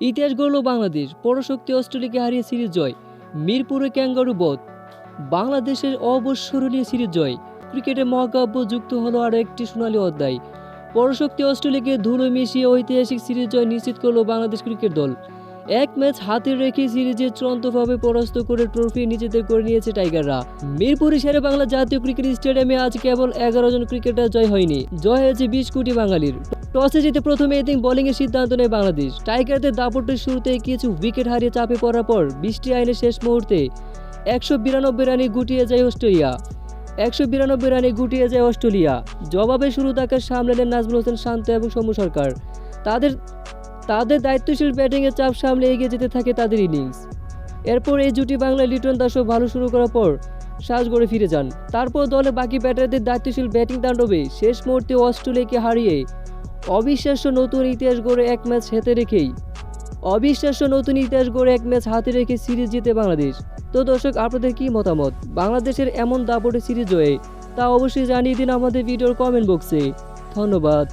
ইতিহাস গড়ল বাংলাদেশ, পরাশক্তি অস্ট্রেলিয়াকে হারিয়ে সিরিজ জয়, মিরপুরে ক্যাঙ্গারু বধ, বাংলাদেশের অবিস্মরণীয় সিরিজ জয়, ক্রিকেটের মহাকাব্য যুক্ত হলো আরও একটি সোনালী অধ্যায়। পরাশক্তি অস্ট্রেলিয়াকে ধুলো মিশিয়ে ঐতিহাসিক সিরিজ জয় নিশ্চিত করল বাংলাদেশ ক্রিকেট দল। এক ম্যাচ হাতে রেখে সিরিজে চূড়ান্তভাবে পরাস্ত করে ট্রফি নিজেদের করে নিয়েছে টাইগাররা। মিরপুরে শেরেবাংলা জাতীয় ক্রিকেট স্টেডিয়ামে আজ কেবল 11 জন ক্রিকেটার জয় হয়নি, জয় হয়েছে 20 কোটি বাঙালির। টসে জিতে প্রথমে বোলিংয়ের সিদ্ধান্ত নেয় বাংলাদেশ। টাইগারদের দাপটের শুরুতে কিছু উইকেট হারিয়ে চাপে পড়ার পর বৃষ্টি আইনের শেষ মুহূর্তে 192 রানে গুটিয়ে যায় অস্ট্রেলিয়া। জবাবে শুরু তাকে সামলালেন নাজমুল হোসেন শান্ত এবং সৌম্য সরকার। তাদের দায়িত্বশীল ব্যাটিংয়ের চাপ সামলে এগিয়ে যেতে থাকে তাদের ইনিংস। এরপর এই জুটি বাংলায় লিটন দাসও ভালো শুরু করার পর সাজঘরে ফিরে যান। তারপর দলে বাকি ব্যাটারদের দায়িত্বশীল ব্যাটিং তাণ্ডবে শেষ মুহূর্তে অস্ট্রেলিয়াকে হারিয়ে অবিশ্বাস্য নতুন ইতিহাস গড়ে এক ম্যাচ হাতে রেখে সিরিজ জিতে বাংলাদেশ। তো দর্শক, আপনাদের কি মতামত বাংলাদেশের এমন দাপটে সিরিজ জয়ে? তা অবশ্যই জানিয়ে দিন আমাদের ভিডিওর কমেন্ট বক্সে। ধন্যবাদ।